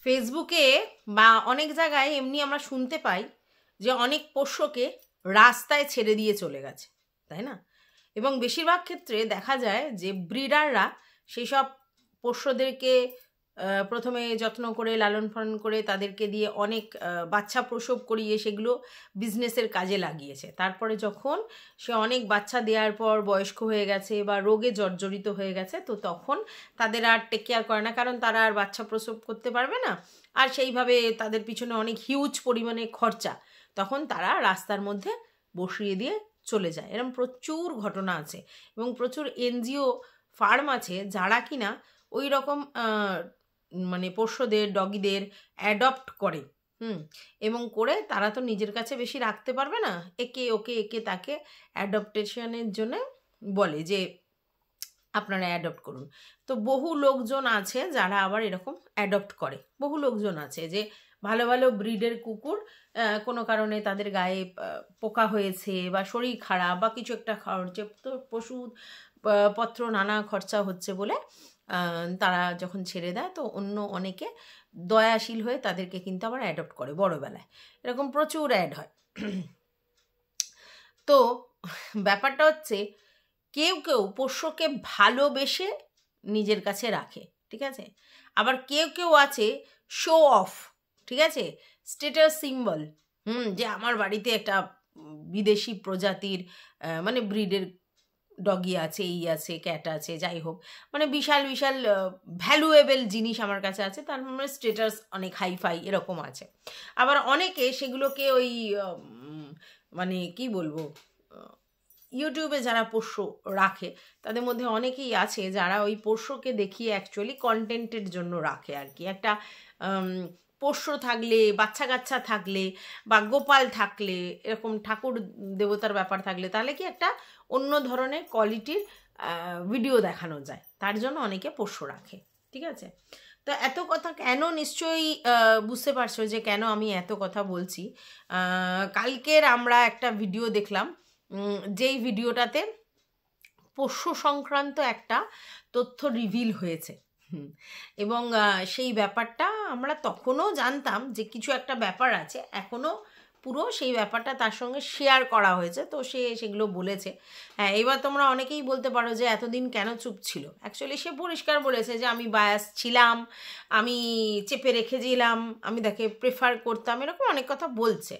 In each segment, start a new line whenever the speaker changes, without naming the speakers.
ফেসবুকে বা অনেক জায়গায় এমনি আমরা শুনতে পাই যে অনেক পোষ্যকে রাস্তায় ছেড়ে দিয়ে চলে গেছে, তাই না? এবং বেশিরভাগ ক্ষেত্রে দেখা যায় যে ব্রিডাররা সেই সব পোষ্যদেরকে প্রথমে যত্ন করে লালন পালন করে তাদেরকে দিয়ে অনেক বাচ্চা প্রসব করিয়ে সেগুলো বিজনেসের কাজে লাগিয়েছে। তারপরে যখন সে অনেক বাচ্চা দেওয়ার পর বয়স্ক হয়ে গেছে বা রোগে জর্জরিত হয়ে গেছে, তো তখন তাদের আর টেক কেয়ার করে না, কারণ তারা আর বাচ্চা প্রসব করতে পারবে না, আর সেইভাবে তাদের পিছনে অনেক হিউজ পরিমাণে খরচা, তখন তারা রাস্তার মধ্যে বসিয়ে দিয়ে চলে যায়। এরকম প্রচুর ঘটনা আছে এবং প্রচুর এনজিও ফার্ম আছে যারা কিনা ওই রকম মানে পোষ্যদের ডগিদের অ্যাডপ্ট করে, এবং করে তারা তো নিজের কাছে বেশি রাখতে পারবে না, একে ওকে একে তাকে অ্যাডপ্টেশনের জন্য বলে যে আপনারা অ্যাডপ্ট করুন। তো বহু লোকজন আছে যারা আবার এরকম অ্যাডপ্ট করে, বহু লোকজন আছে যে ভালো ভালো ব্রিডের কুকুর কোনো কারণে তাদের গায়ে পোকা হয়েছে বা শরীর খারাপ বা কিছু একটা খরচে, তো পশু পত্র নানা খরচা হচ্ছে বলে তারা যখন ছেড়ে দেয়, তো অন্য অনেকে দয়াশীল হয়ে তাদেরকে কিন্তু আবার অ্যাডপ্ট করে বড়বেলায়। এরকম প্রচুর অ্যাড হয়। তো ব্যাপারটা হচ্ছে কেউ কেউ পোষ্যকে ভালোবেসে নিজের কাছে রাখে, ঠিক আছে? আবার কেউ কেউ আছে শো অফ, ঠিক আছে, স্টেটাস সিম্বল, যে আমার বাড়িতে একটা বিদেশি প্রজাতির মানে ব্রিডের ডগি আছে, এই আছে, ক্যাট আছে, যাই হোক, মানে বিশাল বিশাল ভ্যালুয়েবল জিনিস আমার কাছে আছে, তার মানে স্টেটাস অনেক হাইফাই এরকম আছে। আবার অনেকে সেগুলোকে ওই মানে কি বলবো, ইউটিউবে যারা পোষ্য রাখে তাদের মধ্যে অনেকেই আছে যারা ওই পোষ্যকে দেখিয়ে অ্যাকচুয়ালি কন্টেন্টের জন্য রাখে আর কি। একটা পোষ্য থাকলে, বাচ্চা কাচ্চা থাকলে বা গোপাল থাকলে, এরকম ঠাকুর দেবতার ব্যাপার থাকলে তাহলে কি একটা অন্য ধরনের কোয়ালিটির ভিডিও দেখানো যায়, তার জন্য অনেকে পোষ্য রাখে, ঠিক আছে? তো এত কথা কেন, নিশ্চয়ই বুঝতে পারছো যে কেন আমি এত কথা বলছি। কালকের আমরা একটা ভিডিও দেখলাম, যেই ভিডিওটাতে পোষ্য সংক্রান্ত একটা তথ্য রিভিল হয়েছে, এবং সেই ব্যাপারটা আমরা তখনও জানতাম যে কিছু একটা ব্যাপার আছে, এখনও পুরো সেই ব্যাপারটা তার সঙ্গে শেয়ার করা হয়েছে, তো সে সেগুলো বলেছে। হ্যাঁ, এবার তোমরা অনেকেই বলতে পারো যে এতদিন কেন চুপ ছিল। অ্যাকচুয়ালি সে পরিষ্কার বলেছে যে আমি বায়াস ছিলাম, আমি চেপে রেখেছিলাম, আমি তাকে প্রেফার করতাম, এরকম অনেক কথা বলছে।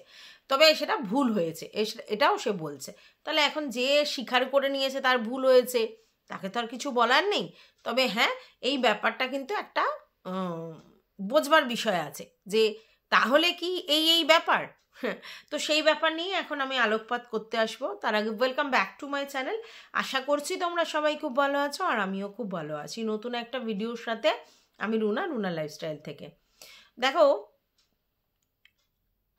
তবে সেটা ভুল হয়েছে, এটাও সে বলছে। তাহলে এখন যে স্বীকার করে নিয়েছে তার ভুল হয়েছে, তাকে তো আর কিছু বলার নেই। তবে হ্যাঁ, এই ব্যাপারটা কিন্তু একটা বোঝবার বিষয় আছে যে তাহলে কি এই ব্যাপার। তো সেই ব্যাপার নিয়ে এখন আমি আলোকপাত করতে আসবো। তার আগে welcome back to my channel. আশা করছি তোমরা সবাই খুব ভালো আছো, আর আমিও খুব ভালো আছি নতুন একটা ভিডিওর সাথে। আমি রুনা লাইফস্টাইল থেকে। দেখো,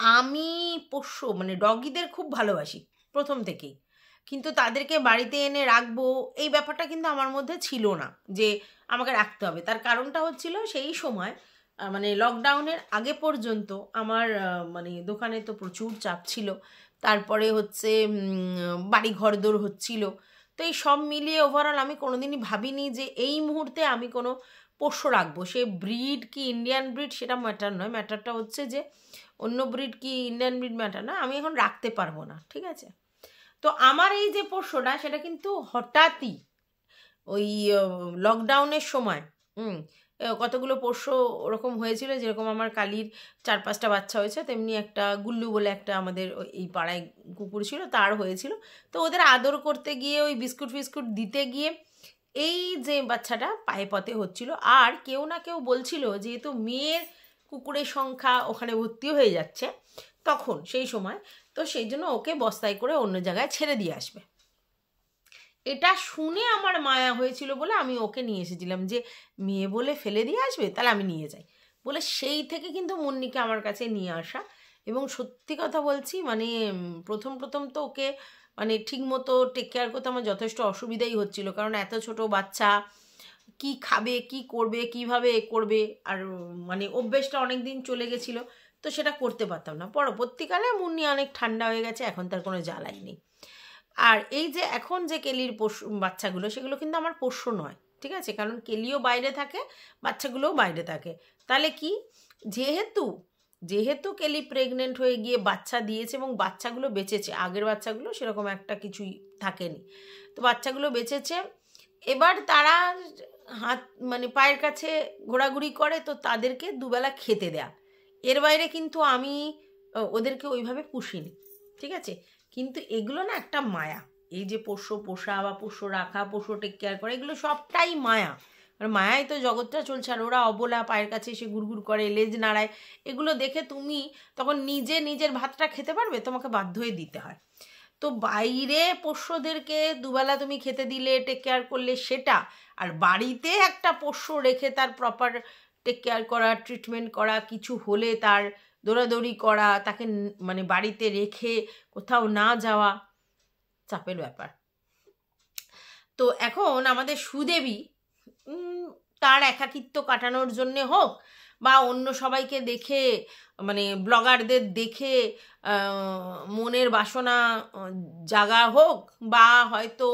আমি পোষ্য মানে ডগিদের খুব ভালোবাসি প্রথম থেকেই, কিন্তু তাদেরকে বাড়িতে এনে রাখবো এই ব্যাপারটা কিন্তু আমার মধ্যে ছিল না যে আমাকে রাখতে হবে। তার কারণটা হচ্ছিল সেই সময় মানে লকডাউনের আগে পর্যন্ত আমার মানে দোকানে তো প্রচুর চাপ ছিল, তারপরে হচ্ছে বাড়ি ঘরদোর হচ্ছিল, তো এই সব মিলিয়ে ওভারঅল আমি কোনোদিনই ভাবিনি যে এই মুহূর্তে আমি কোনো পোষ্য রাখবো। সে ব্রিড কি ইন্ডিয়ান ব্রিড সেটা ম্যাটার নয়, ম্যাটারটা হচ্ছে যে অন্য ব্রিড কি ইন্ডিয়ান ব্রিড ম্যাটার না, আমি এখন রাখতে পারবো না, ঠিক আছে? তো আমার এই যে পোষ্যটা সেটা কিন্তু হঠাৎই ওই লকডাউনের সময় কতগুলো পোষ্য ওরকম হয়েছিল, যেরকম আমার কালির 4-5টা বাচ্চা হয়েছে, তেমনি একটা গুল্লু বলে একটা আমাদের এই পাড়ায় কুকুর ছিল, তার হয়েছিল। তো ওদের আদর করতে গিয়ে ওই বিস্কুট ফিস্কুট দিতে গিয়ে এই যে বাচ্চাটা পায়ে পথে হচ্ছিল, আর কেউ না কেউ বলছিল যেহেতু মেয়ের কুকুরের সংখ্যা ওখানে ভর্তি হয়ে যাচ্ছে তখন সেই সময়, তো সেই জন্য ওকে বস্তায় করে অন্য জায়গায় ছেড়ে দিয়ে আসবে। এটা শুনে আমার মায়া হয়েছিল বলে আমি ওকে নিয়ে এসেছিলাম, যে মেয়ে বলে ফেলে দিয়ে আসবে, তাহলে আমি নিয়ে যাই বলে সেই থেকে কিন্তু মুন্নিকে আমার কাছে নিয়ে আসা। এবং সত্যি কথা বলছি, মানে প্রথম তো ওকে মানে ঠিক মতো টেক কেয়ার করতে আমার যথেষ্ট অসুবিধাই হচ্ছিল, কারণ এত ছোট বাচ্চা কি খাবে, কি করবে, কিভাবে করবে, আর মানে অভ্যেসটা অনেক দিন চলে গেছিলো, তো সেটা করতে পারতাম না। পরবর্তীকালে মুন্নি অনেক ঠান্ডা হয়ে গেছে, এখন তার কোনো জ্বালাই নেই। আর এই যে এখন যে কেলির বাচ্চাগুলো, সেগুলো কিন্তু আমার পোষ্য নয়, ঠিক আছে, কারণ কেলিও বাইরে থাকে, বাচ্চাগুলোও বাইরে থাকে। তাহলে কি, যেহেতু কেলি প্রেগনেন্ট হয়ে গিয়ে বাচ্চা দিয়েছে এবং বাচ্চাগুলো বেঁচেছে, আগের বাচ্চাগুলো সেরকম একটা কিছুই থাকেনি, তো বাচ্চাগুলো বেঁচেছে, এবার তারা হাত মানে পায়ের কাছে ঘোরাঘুরি করে, তো তাদেরকে দুবেলা খেতে দেয়া, এর বাইরে কিন্তু আমি ওদেরকে ওইভাবে পুষিনি, ঠিক আছে। কিন্তু এগুলো না একটা মায়া, এই যে পোষা বা পোষ্য রাখা, পোষ্য টেক কেয়ার করা, এগুলো সবটাই মায়া, আর মায়াই তো জগৎটা চলছে। আর ওরা অবলা পায়ের কাছে এসে গুড়গুড় করে, লেজ নাড়ায়, এগুলো দেখে তুমি তখন নিজের ভাতটা খেতে পারবে? তোমাকে বাধ্য হয়ে দিতে হয়। তো বাইরে পোষ্যদেরকে দুবেলা তুমি খেতে দিলে, টেক কেয়ার করলে সেটা, আর বাড়িতে একটা পোষ্য রেখে তার প্রপার টেক কেয়ার করা, ট্রিটমেন্ট করা, কিছু হলে তার দৌড়াদৌড়ি করা, তাকে মানে বাড়িতে রেখে কোথাও না যাওয়া, চাপের ব্যাপার। তো এখন আমাদের সুদেবী তার একাকিত্ব কাটানোর জন্যে হোক, বা অন্য সবাইকে দেখে মানে ব্লগারদের দেখে মনের বাসনা জাগা হোক, বা হয়তো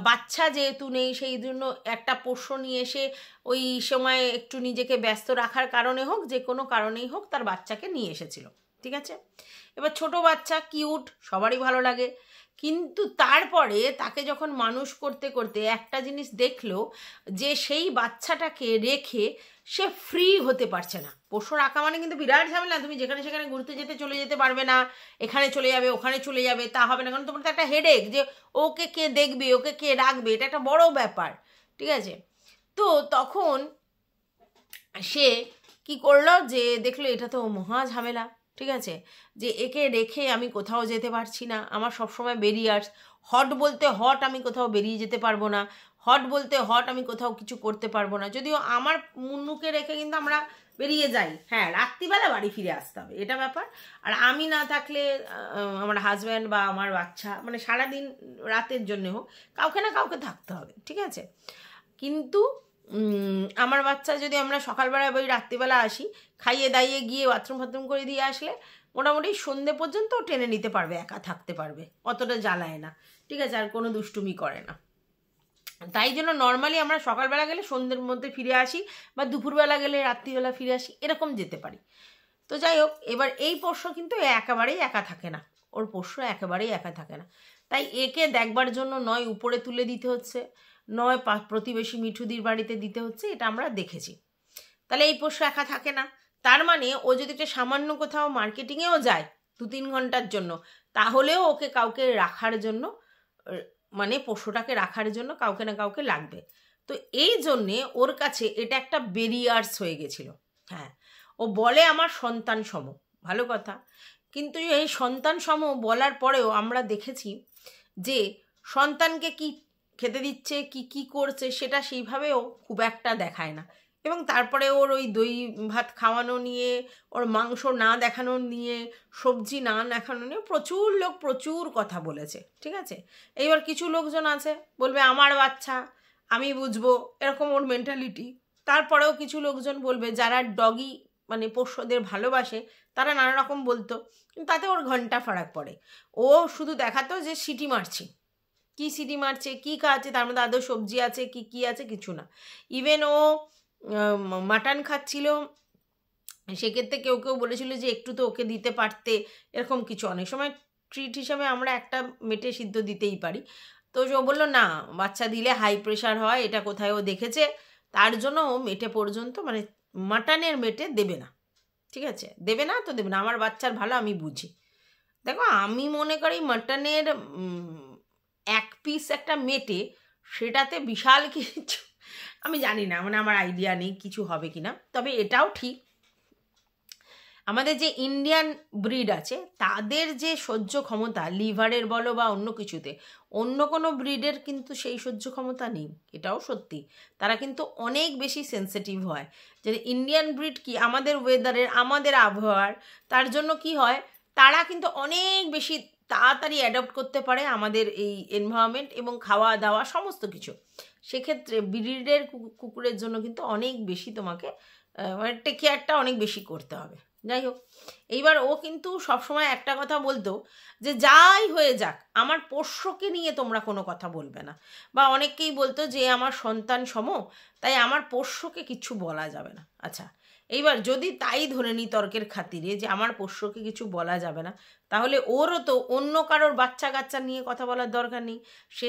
বাচ্চা যেহেতু নেই সেই জন্য একটা পোষ্য নিয়ে এসে ওই সময় একটু নিজেকে ব্যস্ত রাখার কারণে হোক, যে কোনো কারণেই হোক, তার বাচ্চাকে নিয়ে এসেছিল, ঠিক আছে। এবার ছোট বাচ্চা কিউট, সবারই ভালো লাগে, কিন্তু তারপরে তাকে যখন মানুষ করতে করতে একটা জিনিস দেখলো, যে সেই বাচ্চাটাকে রেখে সে ফ্রি হতে পারছে না। পোষ্য রাখা মানে কিন্তু বিরাট ঝামেলা, তুমি যেখানে সেখানে ঘুরতে চলে যেতে পারবে না, এখানে চলে যাবে ওখানে চলে যাবে, তা হবে না, কারণ তোমার তো একটা হেডেক, যে ওকে কে দেখবে, ওকে কে রাখবে, এটা একটা বড় ব্যাপার, ঠিক আছে। তো তখন সে কি করলো, যে দেখলো এটা তো মহা ঝামেলা, ঠিক আছে, যে একে রেখে আমি কোথাও যেতে পারছি না, আমার সবসময় ব্যারিয়ার্স, হট বলতে হট আমি কোথাও বেরিয়ে যেতে পারবো না, হট বলতে হট আমি কোথাও কিছু করতে পারবো না। যদিও আমার মুন্নুকে রেখে কিন্তু আমরা বেরিয়ে যাই, হ্যাঁ, রাত্রিবেলা বাড়ি ফিরে আসতে হবে, এটা ব্যাপার। আর আমি না থাকলে আমার হাজব্যান্ড বা আমার বাচ্চা, মানে সারাদিন রাতের জন্য হোক, কাউকে না কাউকে থাকতে হবে, ঠিক আছে। কিন্তু আমার বাচ্চা যদি আমরা সকালবেলা ওই রাত্রিবেলা আসি, খাইয়ে দাইয়ে গিয়ে বাথরুম করে দিয়ে আসলে মোটামুটি সন্ধে পর্যন্ত টেনে নিতে পারবে, একা থাকতে পারবে, অতটা জ্বালায় না, ঠিক আছে, আর কোনো দুষ্টুমি করে না। তাই জন্য নর্মালি আমরা সকালবেলা গেলে সন্ধ্যের মধ্যে ফিরে আসি, বা দুপুরবেলা গেলে রাত্রিবেলা ফিরে আসি, এরকম যেতে পারি। তো যাই হোক, এবার এই পোষ্য কিন্তু একেবারেই একা থাকে না, ওর পোষ্য একেবারেই একা থাকে না, তাই একে দেখবার জন্য নয় উপরে তুলে দিতে হচ্ছে, নয় প্রতিবেশী মিঠুদির বাড়িতে দিতে হচ্ছে, এটা আমরা দেখেছি। তাহলে এই পোষ্য একা থাকে না, তার মানে ও যদি একটা সামান্য কোথাও মার্কেটিংয়েও যায় 2-3 ঘন্টার জন্য, তাহলেও ওকে কাউকে রাখার জন্য, মানে পোষ্যটাকে রাখার জন্য কাউকে না কাউকে লাগবে। তো এই জন্যে ওর কাছে এটা একটা ব্যারিয়ার্স হয়ে গেছিল। হ্যাঁ, ও বলে আমার সন্তান সম, ভালো কথা, কিন্তু এই সন্তান সম বলার পরেও আমরা দেখেছি যে সন্তানকে কি খেতে দিচ্ছে, কি করছে, সেটা সেইভাবেও খুব একটা দেখায় না। এবং তারপরে ওর ওই দই ভাত খাওয়ানো নিয়ে, ওর মাংস না দেখানো নিয়ে, সবজি না দেখানো নিয়ে প্রচুর লোক প্রচুর কথা বলেছে, ঠিক আছে। এইবার কিছু লোকজন আছে বলবে আমার বাচ্চা আমি বুঝবো, এরকম ওর মেন্টালিটি। তারপরেও কিছু লোকজন বলবে যারা ডগি মানে পোষ্যদের ভালোবাসে, তারা নানা রকম বলতো, কিন্তু তাতে ওর ঘন্টা ফারাক পড়ে। ও শুধু দেখাতো যে সিটি মারছি, কি সিটি মারছে, কি খাচ্ছে, তার মধ্যে আদৌ সবজি আছে কি আছে, কিছু না। ইভেন ও মাটন খাচ্ছিল, সেক্ষেত্রে কেউ বলেছিল যে একটু তো ওকে দিতে পারতে, এরকম কিছু। অনেক সময় ট্রিট হিসাবে আমরা একটা মেটে সিদ্ধ দিতেই পারি, তো ও বললো না, বাচ্চা দিলে হাই প্রেশার হয়, এটা কোথায় ও দেখেছে, তার জন্য ও মেটে পর্যন্ত মানে মাটনের মেটে দেবে না, ঠিক আছে, দেবে না তো দেবে না, আমার বাচ্চার ভালো আমি বুঝি। দেখো, আমি মনে করি মাটনের এক পিস একটা মেটে, সেটাতে বিশাল কিছু, আমি জানি না, মানে আমার আইডিয়া নেই কিছু হবে কি না। তবে এটাও ঠিক, আমাদের যে ইন্ডিয়ান ব্রিড আছে তাদের যে সহ্য ক্ষমতা, লিভারের বলো বা অন্য কিছুতে, অন্য কোনো ব্রিডের কিন্তু সেই সহ্য ক্ষমতা নেই, এটাও সত্যি। তারা কিন্তু অনেক বেশি সেন্সিটিভ হয়। যে ইন্ডিয়ান ব্রিড কি আমাদের ওয়েদারের, আমাদের আবহাওয়ার, তার জন্য কি হয়, তারা কিন্তু অনেক বেশি তাড়াতাড়ি অ্যাডপ্ট করতে পারে আমাদের এই এনভায়রনমেন্ট এবং খাওয়া দাওয়া সমস্ত কিছু। সেক্ষেত্রে ব্রিডের কুকুরের জন্য কিন্তু অনেক বেশি তোমাকে মানে টেক কেয়ারটা অনেক বেশি করতে হবে। যাই হোক, এইবার ও কিন্তু সবসময় একটা কথা বলতো যে যাই হয়ে যাক আমার পোষ্যকে নিয়ে তোমরা কোনো কথা বলবে না, বা অনেককেই বলতো যে আমার সন্তান সম, তাই আমার পোষ্যকে কিছু বলা যাবে না। আচ্ছা, এইবার যদি তাই ধরে নিই তর্কের খাতিরে যে আমার পোষ্যকে কিছু বলা যাবে না, তাহলে ওরও তো অন্য কারোর বাচ্চা কাচ্চা নিয়ে কথা বলার দরকার নেই।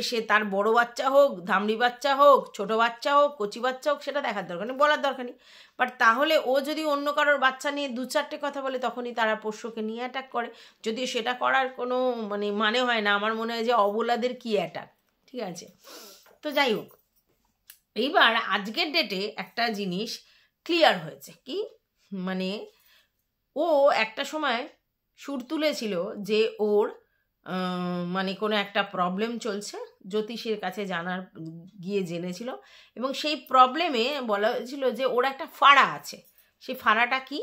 সে তার বড় বাচ্চা হোক, ধামড়ি বাচ্চা হোক, ছোট বাচ্চা হোক, কচি বাচ্চা হোক, সেটা দেখার দরকার নেই, বলার দরকার নেই। বাট তাহলে ও যদি অন্য কারোর বাচ্চা নিয়ে দু চারটে কথা বলে, তখনই তারা পোষ্যকে নিয়ে অ্যাটাক করে। যদিও সেটা করার কোনো মানে হয় না, আমার মনে হয় যে অবলাদের কি অ্যাটাক, ঠিক আছে। তো যাই হোক, এইবার আজকের ডেটে একটা জিনিস ক্লিয়ার হয়েছে কি, মানে ও একটা সময় সুর তুলেছিল যে ওর মানে কোনো একটা প্রবলেম চলছে, জ্যোতিষীর কাছে গিয়ে জেনেছিল, এবং সেই প্রবলেমে বলা হয়েছিল যে ওর একটা ফাড়া আছে। সেই ফাড়াটা কি,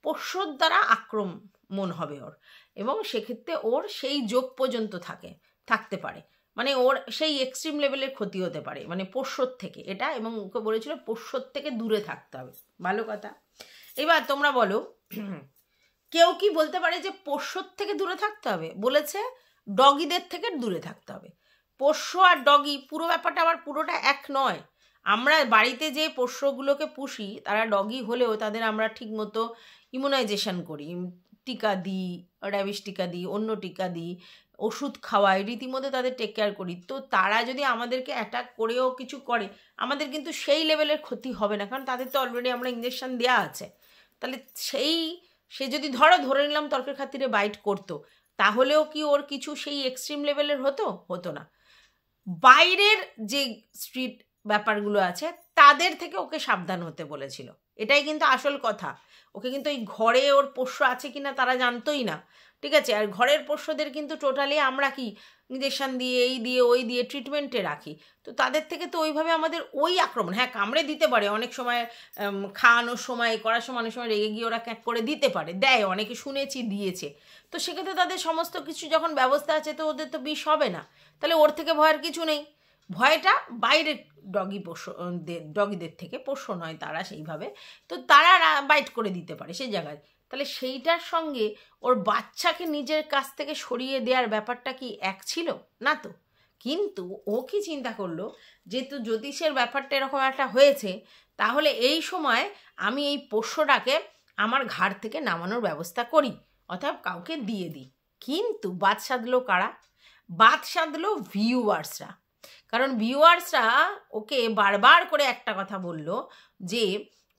পোষ্যর দ্বারা আক্রমণ হবে ওর, এবং সেক্ষেত্রে ওর সেই যোগ পর্যন্ত থাকতে পারে, মানে ওর সেই এক্সট্রিম লেভেলের ক্ষতি হতে পারে, মানে পোষ্যর থেকে এটা, এবং ওকে বলেছিল পোষ্যর থেকে দূরে থাকতে হবে। ভালো কথা। এবার তোমরা বলো, কেউ কি বলতে পারে যে পোষ্যর থেকে দূরে থাকতে হবে? বলেছে ডগিদের থেকে দূরে থাকতে হবে। পোষ্য আর ডগি পুরো ব্যাপারটা আবার পুরোটা এক নয়। আমরা বাড়িতে যে পোষ্যগুলোকে পুষি তারা ডগি হলেও তাদের আমরা ঠিকমতো ইমিউনাইজেশন করি, টিকা দিই, র্যাবিস টিকা দিই, অন্য টিকা দিই, ওষুধ খাওয়াই, রীতিমতো তাদের টেক কেয়ার করি। তো তারা যদি আমাদেরকে অ্যাটাক করেও কিছু করে, আমাদের কিন্তু সেই লেভেলের ক্ষতি হবে না, কারণ তাদের তো অলরেডি আমরা ইঞ্জেকশন দেওয়া আছে। তাহলে সে যদি ধরে নিলাম তর্কের খাতিরে বাইট করতো, তাহলেও কি ওর কিছু সেই এক্সট্রিম লেভেলের হতো না। বাইরের যে স্ট্রিট ব্যাপারগুলো আছে তাদের থেকে ওকে সাবধান হতে বলেছিল, এটাই কিন্তু আসল কথা। ওকে কিন্তু এই ঘরে ওর পোষ্য আছে কিনা তারা জানতোই না, ঠিক আছে। আর ঘরের পোষ্যদের কিন্তু টোটালি আমরা কি ইঞ্জেকশন দিয়ে, এই দিয়ে, ওই দিয়ে ট্রিটমেন্টে রাখি। তো তাদের থেকে তো ওইভাবে আমাদের ওই আক্রমণ, হ্যাঁ কামড়ে দিতে পারে অনেক সময়, খাওয়ানোর সময়, করার সময় অনেক সময় রেগে গিয়ে ওরা ক্যাক করে দিতে পারে, দেয়, অনেকে শুনেছি দিয়েছে। তো সেক্ষেত্রে তাদের সমস্ত কিছু যখন ব্যবস্থা আছে, তো ওদের তো বিষ হবে না, তাহলে ওর থেকে ভয়ের কিছু নেই। ভয়টা বাইরের ডগিদের থেকে, পোষ্য নয় তারা সেইভাবে, তো তারা বাইট করে দিতে পারে সেই জায়গায়। তাহলে সেইটার সঙ্গে ওর বাচ্চাকে নিজের কাছ থেকে সরিয়ে দেওয়ার ব্যাপারটা কি এক ছিল না তো। কিন্তু ও কি চিন্তা করলো, যেহেতু জ্যোতিষের ব্যাপারটা এরকম একটা হয়েছে, তাহলে এই সময় আমি এই পোষ্যটাকে আমার ঘাড় থেকে নামানোর ব্যবস্থা করি, অর্থাৎ কাউকে দিয়ে দিই। কিন্তু বাদ সাধলো কারা? বাদ সাধলো ভিউয়ার্সরা। কারণ ভিউয়ার্সরা ওকে বারবার করে একটা কথা বলল যে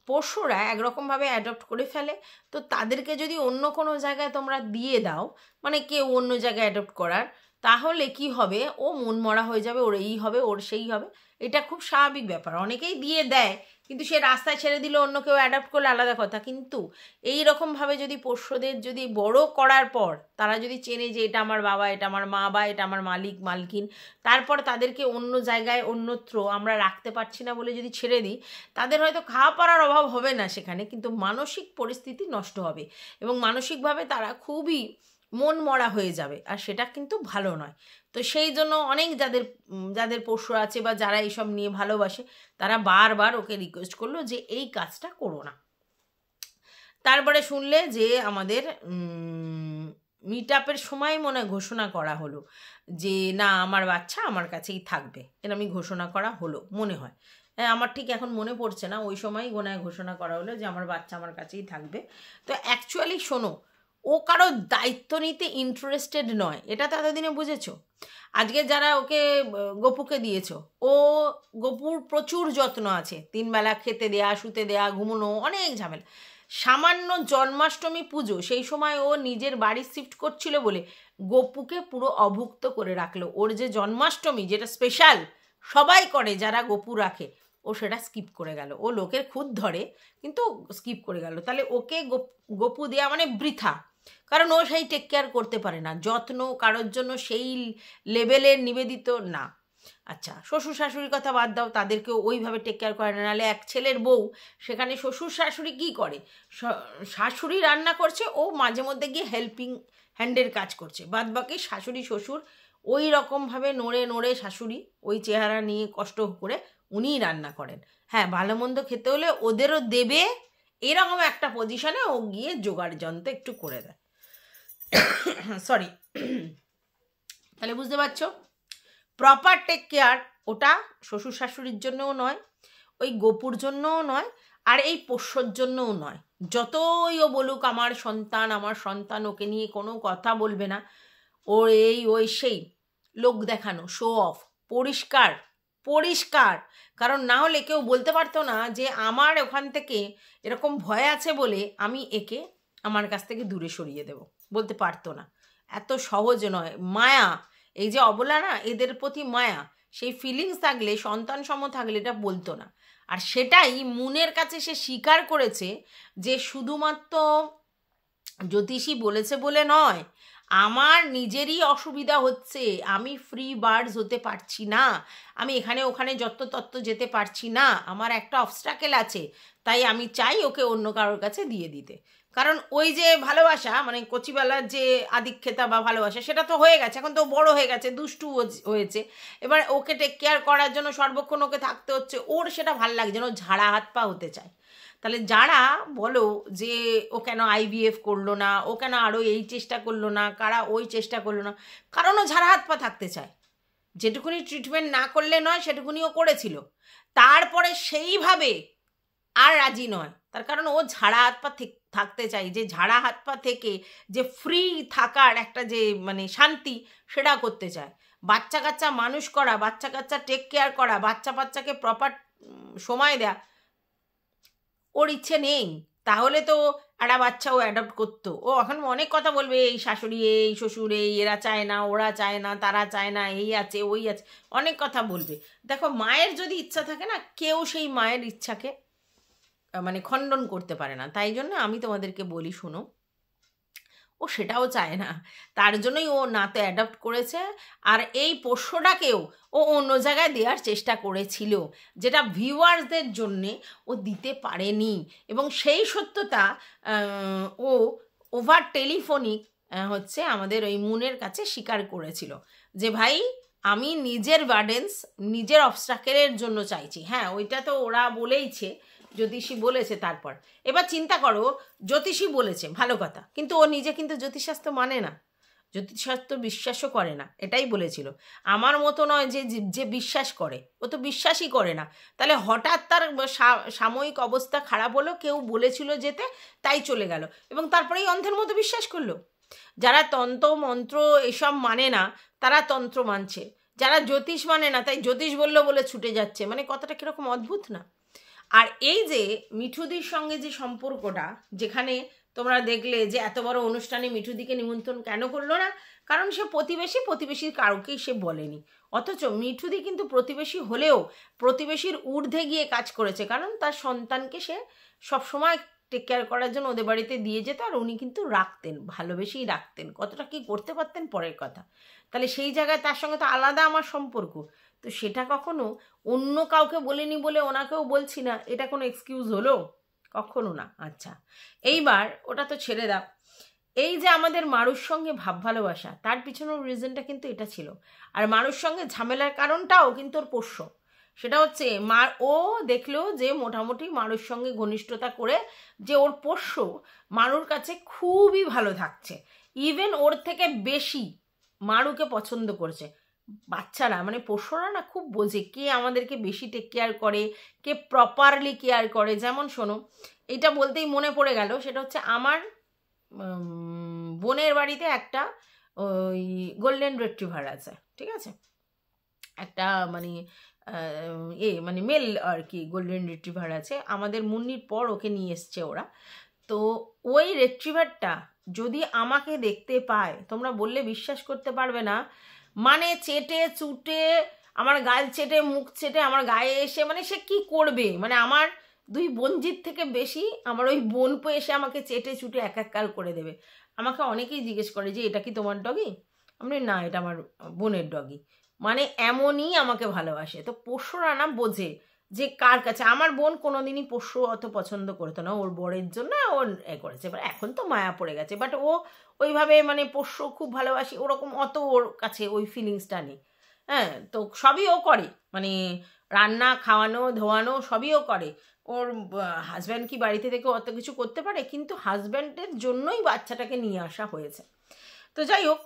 পোষ্যরা একরকমভাবে অ্যাডপ্ট করে ফেলে, তো তাদেরকে যদি অন্য কোনো জায়গায় তোমরা দিয়ে দাও, মানে কেউ অন্য জায়গায় অ্যাডপ্ট করার, তাহলে কি হবে, ও মন মরা হয়ে যাবে, ওর এই হবে, ওর সেই হবে। এটা খুব স্বাভাবিক ব্যাপার, অনেকেই দিয়ে দেয়, কিন্তু সে রাস্তায় ছেড়ে দিলে অন্য কেউ অ্যাডপ্ট করলে আলাদা কথা। কিন্তু এই রকমভাবে যদি পোষ্যদের যদি বড় করার পর তারা যদি চেনে যে এটা আমার বাবা, এটা আমার মা, বা এটা আমার মালিক মালকিন, তারপর তাদেরকে অন্য জায়গায় অন্যত্র আমরা রাখতে পারছি না বলে যদি ছেড়ে দিই, তাদের হয়তো খাওয়া পড়ার অভাব হবে না সেখানে, কিন্তু মানসিক পরিস্থিতি নষ্ট হবে, এবং মানসিকভাবে তারা খুবই মন মরা হয়ে যাবে, আর সেটা কিন্তু ভালো নয়। তো সেই জন্য অনেক যাদের পোষ্য আছে বা যারা এইসব নিয়ে ভালোবাসে, তারা বারবার ওকে রিকোয়েস্ট করলো যে এই কাজটা করো না। তারপরে শুনলে যে আমাদের মিট আপের সময় মনে হয় ঘোষণা করা হলো যে না, আমার বাচ্চা আমার কাছেই থাকবে, এরকমই ঘোষণা করা হলো মনে হয়। হ্যাঁ, আমার ঠিক এখন মনে পড়ছে না, ওই সময়ই গোনায় ঘোষণা করা হলো যে আমার বাচ্চা আমার কাছেই থাকবে। তো অ্যাকচুয়ালি শোনো, ও কারো দায়িত্ব নিতে ইন্টারেস্টেড নয়, এটা তো এতদিনে বুঝেছো। আজকে যারা ওকে গপুকে দিয়েছো, গপুর প্রচুর যত্ন আছে, 3 বেলা খেতে দেয়া, শুতে দেয়া, ঘুমোনো, অনেক ঝামেলা। সামান্য জন্মাষ্টমী পুজো, সেই সময় ও নিজের বাড়ি শিফট করছিল বলে গপুকে পুরো অভুক্ত করে রাখলো। ওর যে জন্মাষ্টমী, যেটা স্পেশাল সবাই করে যারা গপু রাখে, ও সেটা স্কিপ করে গেল। ও লোকের খুদ ধরে কিন্তু স্কিপ করে গেল। তাহলে ওকে গপু দেওয়া মানে বৃথা, কারণ ও সেই টেক কেয়ার করতে পারে না, যত্ন কারোর জন্য সেই লেভেলের নিবেদিত না। আচ্ছা, শ্বশুর শাশুড়ির কথা বাদ দাও, তাদেরকেও ওইভাবে টেক কেয়ার করে না। নাহলে এক ছেলের বউ, সেখানে শ্বশুর শাশুড়ি কী করে, শাশুড়ি রান্না করছে, ও মাঝে মধ্যে গিয়ে হেল্পিং হ্যান্ডের কাজ করছে, বাদ বাকি শাশুড়ি শ্বশুর ওই রকমভাবে নড়ে নড়ে, শাশুড়ি ওই চেহারা নিয়ে কষ্ট করে উনিই রান্না করেন। হ্যাঁ, ভালো মন্দ খেতে হলে ওদেরও দেবে, এরকম একটা পজিশনে ও গিয়ে জোগাড় যন্ত্র একটু করে দেয়। সরি। তাহলে বুঝতে পারছো, প্রপার টেক কেয়ার ওটা শ্বশুর শাশুড়ির জন্যও নয়, ওই গোপুর জন্যও নয়, আর এই পোষ্যর জন্যও নয়। যতই ও বলুক আমার সন্তান, ওকে নিয়ে কোনো কথা বলবে না, ওর এই ওই সেই লোক দেখানো, শো অফ, পরিষ্কার পরিষ্কার। কারণ না হলে কেউ বলতে পারতো না যে আমার ওখান থেকে এরকম ভয় আছে বলে আমি একে আমার কাছ থেকে দূরে সরিয়ে দেব, বলতে পারতো না। এত সহজ নয়। মায়া, এই যে অবলা না, এদের প্রতি মায়া, সেই ফিলিংস থাকলে, সন্তান সম থাকলে এটা বলতো না। আর সেটাই মুনের কাছে সে স্বীকার করেছে যে শুধুমাত্র জ্যোতিষী বলেছে বলে নয়, আমার নিজেরই অসুবিধা হচ্ছে, আমি ফ্রি বার্ডস হতে পারছি না, আমি এখানে ওখানে যত্র যেতে পারছি না, আমার একটা অবস্ট্রাকেল আছে, তাই আমি চাই ওকে অন্য কারোর কাছে দিয়ে দিতে। কারণ ওই যে ভালোবাসা, মানে কচিবেলার যে আদিক্ষেতা বা ভালোবাসা, সেটা তো হয়ে গেছে, এখন তো বড় হয়ে গেছে, দুষ্টু হয়েছে, এবার ওকে টেক কেয়ার করার জন্য সর্বক্ষণ ওকে থাকতে হচ্ছে, ওর সেটা ভাল লাগছে না, ও ঝাড়া হাত পা হতে চায়। তাহলে যারা বলো যে ও কেন আইভিএফ করলো না, ও কেন আরও এই চেষ্টা করলো না, কারা ওই চেষ্টা করলো না, কারণ ও ঝাড়া হাত পা থাকতে চায়। যেটুকুনি ট্রিটমেন্ট না করলে নয় সেটুকুনি ও করেছিল, তারপরে সেইভাবে আর রাজি নয়, তার কারণ ও ঝাড়া হাত পা থাকতে চাই, যে ঝাড়া হাত পা থেকে যে ফ্রি থাকার একটা যে মানে শান্তি, সেটা করতে চায়। বাচ্চা কাচ্চা মানুষ করা, বাচ্চা কাচ্চা টেক কেয়ার করা, বাচ্চাকে প্রপার সময় দেয়া ওর ইচ্ছে নেই। তাহলে তো একটা বাচ্চা ও অ্যাডপ্ট করতো। ও এখন অনেক কথা বলবে, এই শাশুড়ি, এই শ্বশুর, এই এরা চায় না, ওরা চায় না, তারা চায় না, এই আছে ওই আছে, অনেক কথা বলবে। দেখো, মায়ের যদি ইচ্ছা থাকে না, কেউ সেই মায়ের ইচ্ছাকে মানে খণ্ডন করতে পারে না। তাই জন্য আমি তোমাদেরকে বলি, শুনো, ও সেটাও চায় না, তার জন্যই ও না তো অ্যাডপ্ট করেছে, আর এই পোষ্যটাকেও ও অন্য জায়গায় দেওয়ার চেষ্টা করেছিল, যেটা ভিউয়ার্সদের জন্যে ও দিতে পারেনি। এবং সেই সত্যতা ও ওভার টেলিফোনিক হচ্ছে আমাদের ওই মুনের কাছে স্বীকার করেছিল যে ভাই, আমি নিজের বার্ডেন্স, নিজের অবস্ট্রাকেলের জন্য চাইছি। হ্যাঁ, ওইটা তো ওরা বলেইছে, জ্যোতিষী বলেছে। তারপর এবার চিন্তা করো, জ্যোতিষী বলেছে ভালো কথা, কিন্তু ও নিজে কিন্তু জ্যোতিষশাস্ত্র মানে না, জ্যোতিষশাস্ত্র বিশ্বাসও করে না, এটাই বলেছিল। আমার মতো নয় যে যে বিশ্বাস করে, ও তো বিশ্বাসই করে না। তাহলে হঠাৎ তার সাময়িক অবস্থা খারাপ হলো, কেউ বলেছিল যেতে, তাই চলে গেল, এবং তারপরেই অন্ধের মতো বিশ্বাস করলো। যারা তন্ত্র মন্ত্র এসব মানে না, তারা তন্ত্র মানছে, যারা জ্যোতিষ মানে না, তাই জ্যোতিষ বললো বলে ছুটে যাচ্ছে। মানে কথাটা কীরকম অদ্ভুত না? আর এই যে মিঠুদির সঙ্গে যে সম্পর্কটা, যেখানে তোমরা দেখলে যে এত বড় অনুষ্ঠানে মিঠুদিকে নিমন্ত্রণ কেন করলো না, কারণ সে প্রতিবেশীর কাউকেই সে বলেনি। অথচ মিঠুদি কিন্তু প্রতিবেশী হলেও প্রতিবেশীর ঊর্ধ্বে গিয়ে কাজ করেছে, কারণ তার সন্তানকে সে সবসময় টেক কেয়ার করার জন্য ওদের বাড়িতে দিয়ে যেত, আর উনি কিন্তু রাখতেন, ভালোবেসেই রাখতেন। কতটা কি করতে পারতেন পরের কথা। তাহলে সেই জায়গায় তার সঙ্গে তো আলাদা আমার সম্পর্ক, তো সেটা কখনো অন্য কাউকে বলিনি বলে ওনাকেও বলছি না, এটা কোনো এক্সকিউজ হলো? কখনো না। আচ্ছা, এইবার ওটা তো ছেড়ে দাও। এই যে আমাদের মারুর সঙ্গে ভাব ভালোবাসা, তার পিছনের রিজনটা কিন্তু এটা ছিল। আর মারুর সঙ্গে ঝামেলার কারণটাও কিন্তু ওর পোষ্য। সেটা হচ্ছে ও দেখলো যে মোটামুটি মারুর সঙ্গে ঘনিষ্ঠতা করে যে ওর পোষ্য মারুর কাছে খুবই ভালো থাকছে, ইভেন ওর থেকে বেশি মারুকে পছন্দ করছে। বাচ্চারা মানে পোষ্যরা না খুব বোঝে কে আমাদেরকে বেশি টেক কেয়ার করে, কে প্রপারলি কেয়ার করে। যেমন শোনো, এটা বলতেই মনে পড়ে গেল, সেটা হচ্ছে আমার বোনের বাড়িতে একটা ওই গোল্ডেন রিট্রিভার আছে, ঠিক আছে, একটা মানে মানে মেল আর কি গোল্ডেন রিট্রিভার আছে। আমাদের মুন্নির পর ওকে নিয়ে এসছে ওরা। তো ওই রিট্রিভারটা যদি আমাকে দেখতে পায়, তোমরা বললে বিশ্বাস করতে পারবে না, মানে চেটে চুটে আমার গাল চেটে মুখ চেটে আমার গায়ে এসে, মানে সে কি করবে, মানে আমার দুই বোনজির থেকে বেশি আমার ওই বোন পেয়ে এসে আমাকে চেটে চুটে এক এক কাল করে দেবে। আমাকে অনেকেই জিজ্ঞেস করে যে এটা কি তোমার ডগি? আমি না, এটা আমার বোনের ডগি। মানে এমনই আমাকে ভালোবাসে। তো পোষ্যরা না বোঝে যে কার কাছে। আমার বোন কোনোদিনই পোষ্য অত পছন্দ করতো না, ওর বরের জন্য ওর করেছে, এবার এখন তো মায়া পড়ে গেছে, বাট ও ওইভাবে মানে পোষ্য খুব ভালোবাসি ওরকম অত ওর কাছে ওই ফিলিংসটা নেই। হ্যাঁ, তো সবই ও করে, মানে রান্না খাওয়ানো ধোয়ানো সবই ও করে। ওর হাজব্যান্ড কি বাড়িতে থেকে অত কিছু করতে পারে, কিন্তু হাজব্যান্ডের জন্যই বাচ্চাটাকে নিয়ে আসা হয়েছে। তো যাই হোক,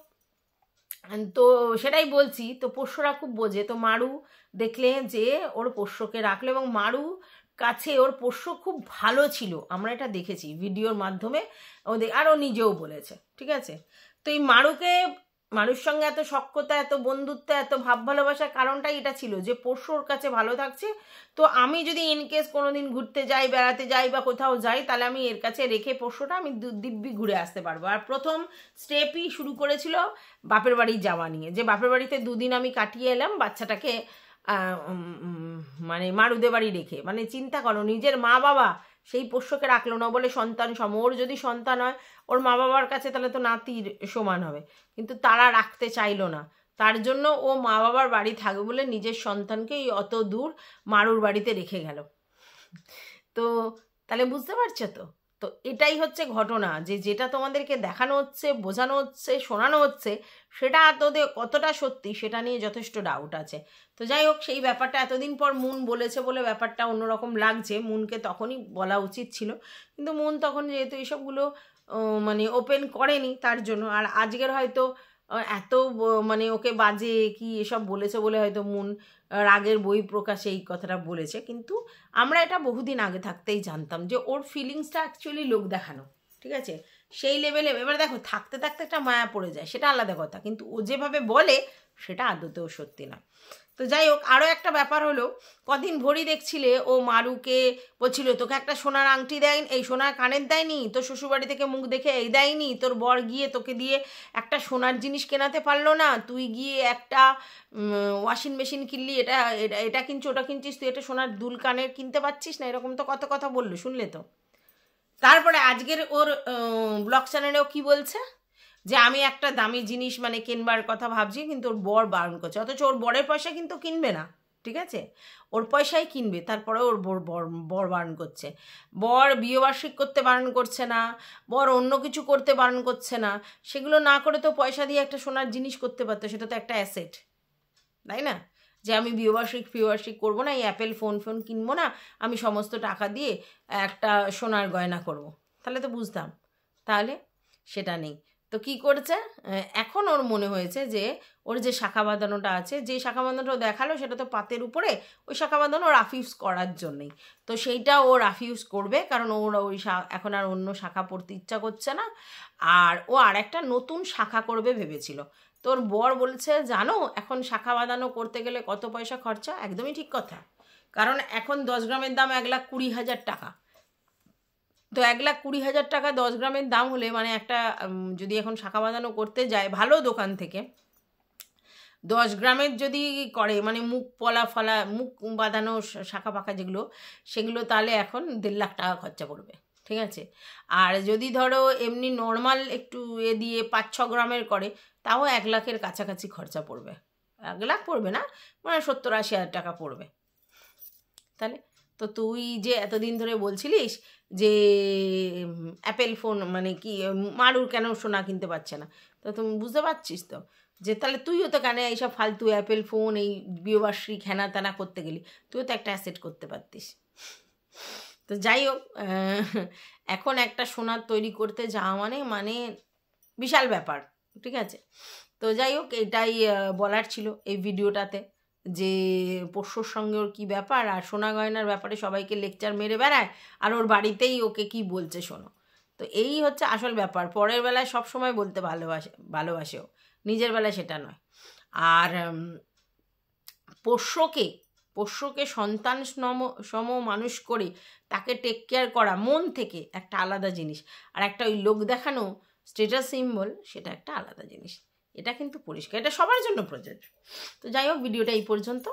তো সেটাই বলছি। তো পোষ্যরা খুব বোঝে। তো মারু দেখলে যে ওর পোষ্যকে রাখলো, এবং মারু কাছে ওর পোষ্য খুব ভালো ছিল, আমরা এটা দেখেছি ভিডিওর মাধ্যমে, আর ও নিজেও বলেছে, ঠিক আছে। তো এই মারুর সঙ্গে এত সখ্যতা, এত বন্ধুত্ব, এত ভাব ভালোবাসার কারণটাই এটা ছিল যে পোষ্য ওর কাছে ভালো থাকছে। তো আমি যদি ইনকেস কোনোদিন ঘুরতে যাই, বেড়াতে যাই বা কোথাও যাই, তাহলে আমি এর কাছে রেখে পোষ্যটা আমি দিব্যি ঘুরে আসতে পারবো। আর প্রথম স্টেপই শুরু করেছিল বাপের বাড়ির যাওয়া নিয়ে, যে বাপের বাড়িতে 2 দিন আমি কাটিয়ে এলাম বাচ্চাটাকে মানে মারুদের বাড়ি রেখে। মানে চিন্তা করো, নিজের মা বাবা সেই পোষ্যকে রাখলো না বলে সন্তান সম। ওর যদি সন্তান হয় ওর মা বাবার কাছে, তাহলে তো নাতির সমান হবে, কিন্তু তারা রাখতে চাইলো না। তার জন্য ও মা বাবার বাড়ি থাকবে বলে নিজের সন্তানকে অত দূর মারুর বাড়িতে রেখে গেল। তো তাহলে বুঝতে পারছো তো। তো এটাই হচ্ছে ঘটনা, যে যেটা তোমাদেরকে দেখানো হচ্ছে, বোঝানো হচ্ছে, শোনানো হচ্ছে, সেটা তোদের কতটা সত্যি সেটা নিয়ে যথেষ্ট ডাউট আছে। তো যাই হোক, সেই ব্যাপারটা এতদিন পর মুন বলেছে বলে ব্যাপারটা অন্যরকম লাগছে। মুনকে তখনই বলা উচিত ছিল, কিন্তু মুন তখন যেহেতু এইসবগুলো মানে ওপেন করেনি তার জন্য। আর আজকের হয়তো এত মানে ওকে বাজে কি এসব বলেছে বলে হয়তো মুন রাগের বই প্রকাশে এই কথাটা বলেছে। কিন্তু আমরা এটা বহুদিন আগে থাকতেই জানতাম যে ওর ফিলিংসটা অ্যাকচুয়ালি লোক দেখানো, ঠিক আছে, সেই লেভেলে। এবার দেখো, থাকতে থাকতে একটা মায়া পড়ে যায়, সেটা আলাদা কথা, কিন্তু ও যেভাবে বলে সেটা আদতেও সত্যি না। তো যাই হোক, আরও একটা ব্যাপার হলো, কদিন ভরি দেখছিলে ও মারুকে বলছিল তোকে একটা সোনার আংটি দেয়, এই সোনার কানের দেয়নি, তোর শ্বশুরবাড়ি থেকে মুখ দেখে এই দেয়নি, তোর বর গিয়ে তোকে দিয়ে একটা সোনার জিনিস কেনাতে পারলো না, তুই গিয়ে একটা ওয়াশিং মেশিন কিনলি, এটা এটা কিনছি, ওটা কিনছিস, তুই একটা সোনার দুল কানের কিনতে পারছিস না, এরকম তো কত কথা বললো, শুনলে তো। তারপরে আজকের ওর ব্লগ চ্যানেলেও কি বলছে, যে আমি একটা দামি জিনিস মানে কিনবার কথা ভাবছি, কিন্তু ওর বর বারণ করছে। অথচ ওর বরের পয়সা কিন্তু কিনবে না, ঠিক আছে, ওর পয়সাই কিনবে, তারপরে ওর বর বারণ করছে। বর বিয়েবার্ষিক করতে বারণ করছে না, বর অন্য কিছু করতে বারণ করছে না, সেগুলো না করে তো পয়সা দিয়ে একটা সোনার জিনিস করতে পারতো, সেটা তো একটা অ্যাসেট, তাই না? যে আমি বিয়েবার্ষিক করবো না, এই অ্যাপেল ফোন কিনবো না, আমি সমস্ত টাকা দিয়ে একটা সোনার গয়না করব, তাহলে তো বুঝতাম। তাহলে সেটা নেই। তো কি করেছে, এখন ওর মনে হয়েছে যে ওর যে শাখা বাঁধানোটা আছে, যে শাখা বাঁধানোটা দেখালো সেটা তো পাতের উপরে, ওই শাখা বাঁধানো ও রাফিউজ করার জন্যই। তো সেইটা ও রাফিউজ করবে, কারণ ওর ওই এখন আর অন্য শাখা পড়তে ইচ্ছা করছে না, আর ও আর একটা নতুন শাখা করবে ভেবেছিল। তোর বর বলছে জানো এখন শাখা বাঁধানো করতে গেলে কত পয়সা খরচা। একদমই ঠিক কথা, কারণ এখন 10 গ্রামের দাম 1,20,000 টাকা। তো 1,20,000 টাকা 10 গ্রামের দাম হলে, মানে একটা যদি এখন শাখা বাঁধানো করতে যায় ভালো দোকান থেকে, 10 গ্রামের যদি করে, মানে মুখ বাঁধানো শাখা পাখা যেগুলো, সেগুলো তাহলে এখন 1.5 লাখ টাকা খরচা পড়বে, ঠিক আছে। আর যদি ধরো এমনি নর্মাল একটু দিয়ে 5-6 গ্রামের করে, তাও 1 লাখের কাছাকাছি খরচা পড়বে। 1 লাখ পড়বে না, মানে 70-80 হাজার টাকা পড়বে। তাহলে তো তুই যে এতদিন ধরে বলছিলিস যে অ্যাপেল ফোন মানে কি মারুর কেন সোনা কিনতে পারছে না, তো তুমি বুঝতে পারছিস তো, যে তাহলে তুইও তো কেন এইসব ফালতু অ্যাপেল ফোন, এই বিয়েবার্ষিক হেনা তেনা করতে গেলি, তুইও তো একটা অ্যাসেট করতে পারতিস। তো যাই হোক, এখন একটা সোনার তৈরি করতে যাওয়া মানে বিশাল ব্যাপার, ঠিক আছে। তো যাই হোক, এটাই বলার ছিল এই ভিডিওটাতে, যে পোষ্যর সঙ্গে ওর কী ব্যাপার, আর সোনা গয়নার ব্যাপারে সবাইকে লেকচার মেরে বেড়ায়, আর ওর বাড়িতেই ওকে কি বলছে শোনো। তো এই হচ্ছে আসল ব্যাপার। পরের বেলায় সব সময় বলতে ভালোবাসেও, নিজের বেলায় সেটা নয়। আর পোষ্যকে সন্তান সম মানুষ করে তাকে টেক কেয়ার করা মন থেকে একটা আলাদা জিনিস, আর একটা ওই লোক দেখানো স্ট্যাটাস সিম্বল সেটা একটা আলাদা জিনিস। এটা কিন্তু পরিষ্কার, এটা সবার জন্য প্রযোজ্য। তো যাই হোক, ভিডিওটা এই পর্যন্ত।